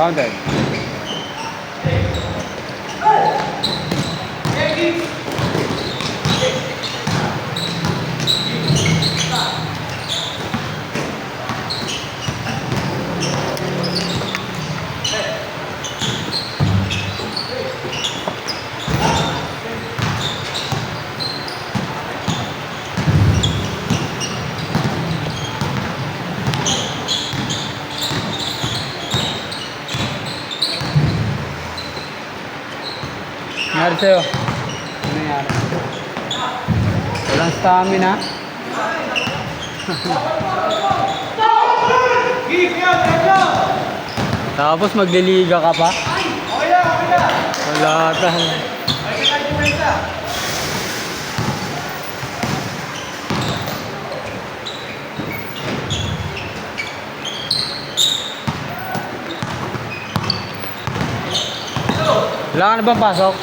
Counted. Nangyari sa'yo? Ano nangyari? Walang stamina? Tapos magliliga ka pa? Wala ka. Wala ka na bang pasok?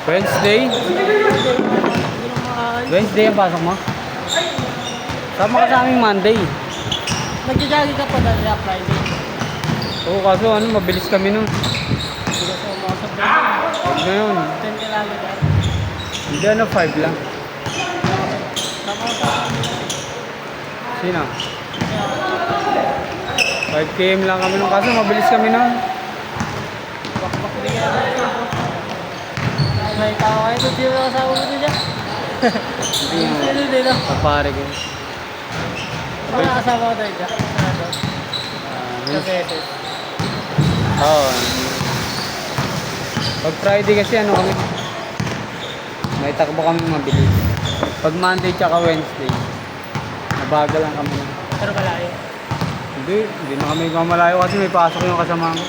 Wednesday? Wednesday ang pasok mo? Sama ka sa aming Monday. Nagja-jogging ka pa na Friday. Oo, kaso ano, mabilis kami nun. Hindi ka pumasok doon. Ngayon, 10 ka lang agad. hindi ano, 5 lang. Tama ka. Sino? 5 km lang kami nun, kaso mabilis kami nun. Bakbak din yan. May tao kayo doon. Sino na kasama mo doon dyan? Hindi mo. Sino din no? Kapare ko. Mga nakasama ko doon dyan. Sa beses. Oo. Pag Friday kasi ano kami, may takbo kami mabilis. Pag Monday tsaka Wednesday, nabagal lang kami. Pero malayo. Hindi na kami mamalayo kasi may pasok yung kasama ko.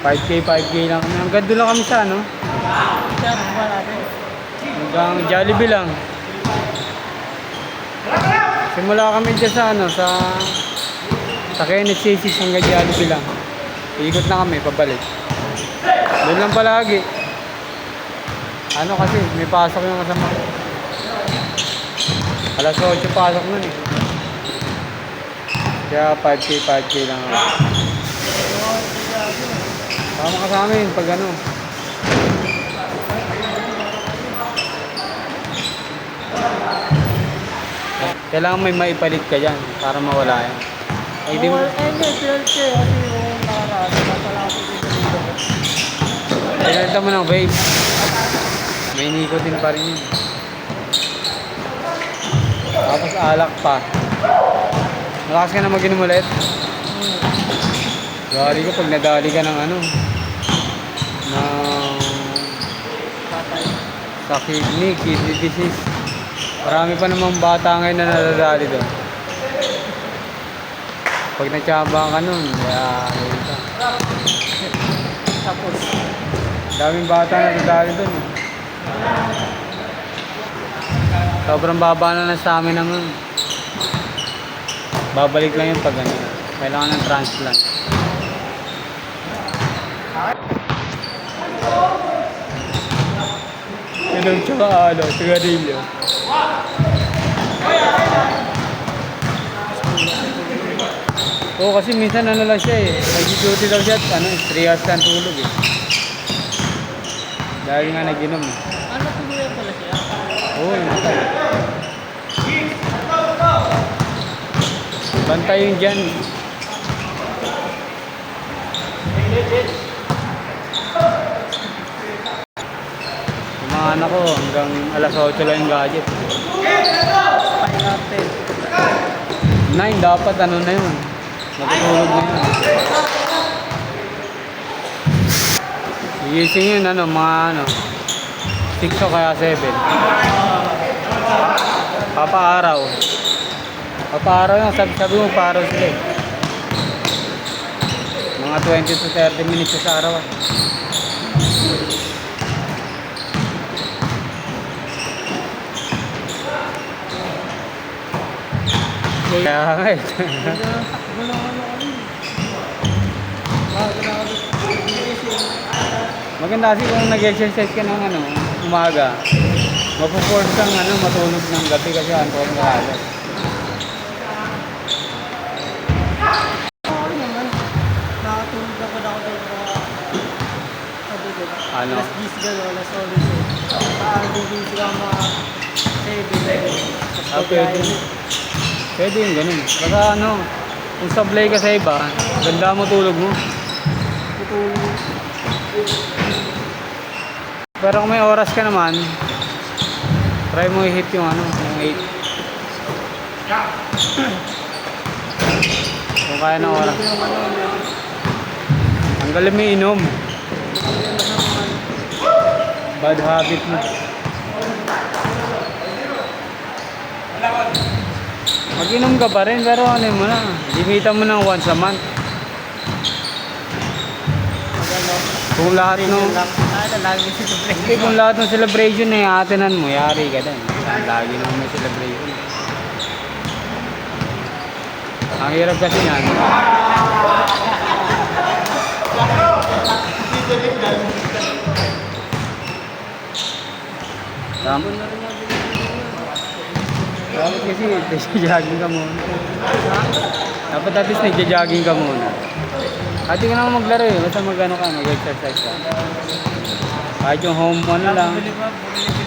5K lang kami. Hanggang doon lang kami sa ano. Siya, ba natin? Hanggang Jollibee lang. Simula kami dyan sa ano, sa Kenneth Chassis hanggang Jollibee lang. Ikot na kami, pabalik. Doon lang palagi. Ano kasi, may pasok yung kasama. Alas 8 pasok nun eh. Kaya 5K lang ako. Tama ka sa amin pag ano. Kailangan may maipalit ka dyan para mawala yan. Ay, di mo. Hindi, PLC. Kasi yung nakaraan, nakalapit dito dito. Pinalitan mo ng vape. May nicotine pa rin yun. Tapos alak pa. Malakas ka na mag-inom ulit. Gali ko pag nadali ka ng ano. Sa kidney disease. Marami pa namang bata ngayon na nadadali doon. Pag natsaba ka nun, kaya yun ka. Tapos, Daming bata na nadadali doon. Sobrang baba na ng stamina nun. Babalik lang yung pag ano. Kailangan ng transplant. Inom tsaka ano, sigarilyo. Oo, kasi minsan ano lang siya eh. Nag-duty daw siya at ano, 3 hours lang tulog eh. Dahil nga nag-inom eh. ano tuluyan pala siya? Oo, yung matay. Bantay yung dyan. Yung mga anak ko, hanggang alas 8 lang yung gadget. Pahinarte. 9 dapat ano na yun. Natutulog na yun. Gigising yun ano, mga ano, 6 o kaya 7. Papaaraw. Papaaraw yun, sabi mo paaraw sila eh. Mga 20 to 30 minutes sa araw. Kaya nga eh. Maganda kasi kung nag-exercise ka ng ano, umaga. Mapo-force kang matulog ng gabi kasi antok na halos. Oo naman. Nakatulog ako doon sabi ko. Ano? Last gis gano'n, last always eh. Gigising ka mga 7. Ah, pwede. Pwede yung ganun. Baka kung sablay ka sa iba, ganda mo tulog mo. Tutulog. Pero kung may oras ka naman, try mo i-hit yung yung 8. Kung kaya ng oras. Yung Ang galing mo inom. Bad habit mo. Mag-inom ka pa rin, pero mo na. Limitan mo ng once a month. Kung lahat lagi si Hindi, kung lahat ng celebration ay atinan mo, yari ka din. Lagi naman may celebration. Ang hirap kasi yan. Dapat kasi nagja-jogging ka muna. Dapat at least nagja-jogging ka muna. At di ka naman maglaro eh. Basta mag-exercise ka. Kahit yung home lang. Bumili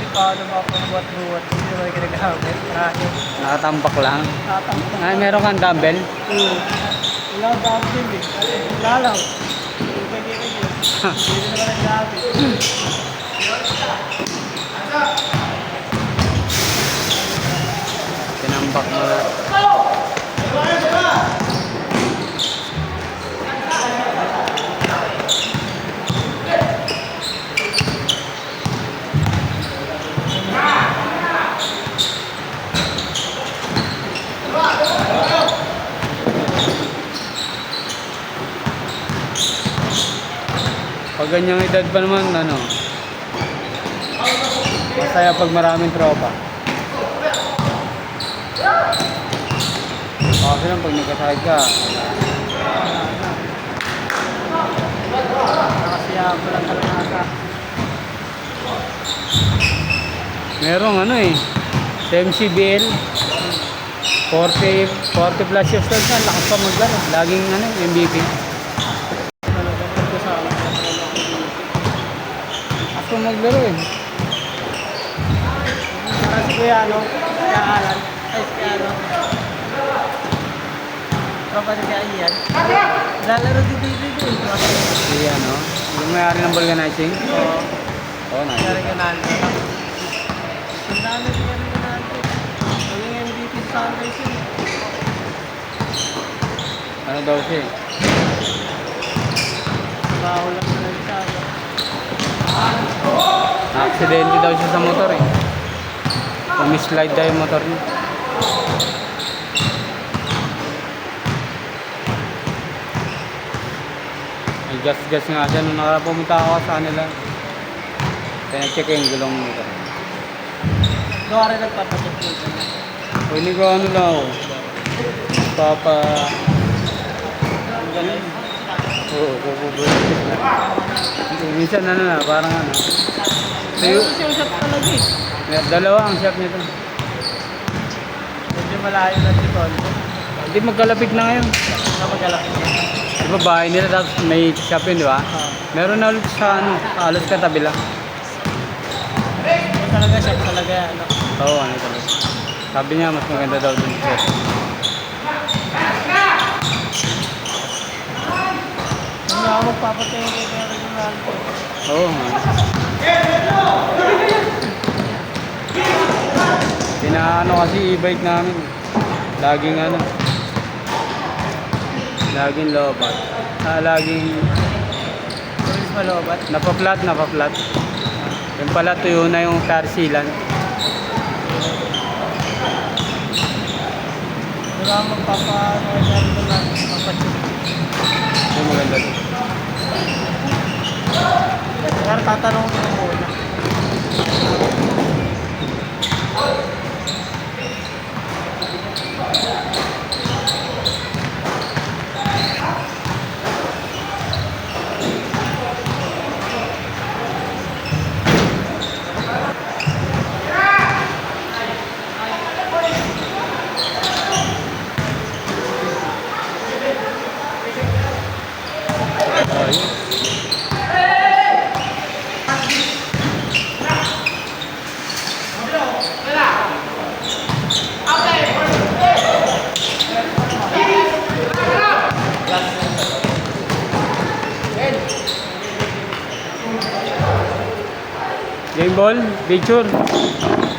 pa ako ng buwat-buwat. Hindi mo ginagamit. Nakatambak lang. Tatang. Ay, meron kang dumbbell. Wala dumbbell eh. Wala lang. Hindi naman naggamit. Tinambak mo na. Pag ganyang edad pa naman, masaya pag maraming tropa. Kasi lang pag nagkasakit ka, Nakasiyahan ko lang talaga. merong sa MCBL, 40 plus years old na, lakas pa maglaro. Laging MVP. Ako maglaro eh. Para si Kuya Kuya Alan. Ay, si Kuya Tropa ni Kuya Ian. Lalaro dito. Si yung may-ari ng vulcanizing. Oo. Oo, nice. Lalaro ka nalito. Ang dami rin kami nalito. Maging MVP sa Sundays yun. Ano daw siya? Baho lang na nagsabi. Na-aksidente daw siya sa motor eh. Pumislide daw yung motor niya. May gas-gas nga siya nung pumunta ako sa kanila. Kaya check yung gulong ng motor. Gawa rin nagpapacheck dito. Hindi ko lang ako. Ganun. Oo, kukubulitis na. Minsan parang Meron siyang shop talaga eh. Dalawa ang shop nito. Medyo malayo na si Tonto. Hindi magkalapit na ngayon. Napagalaki niya. Di ba bahay nila tapos may shop yun, di ba? Meron na ulit sa halos katabi lang. Talaga shop talaga yan. Oo, talaga. Sabi niya mas maganda daw dun sa Hindi ako magpapatay kay Kuya Ronaldo. Oo nga. Kasi e-bike namin. Laging lobat. Laging Tulis malobat. napaplat. Yung pala tuyo na yung car sealant. Wala magpapanood na papacheck. Yung maganda dun. Pero tatanong ko muna. Ayun. Game ball, picture.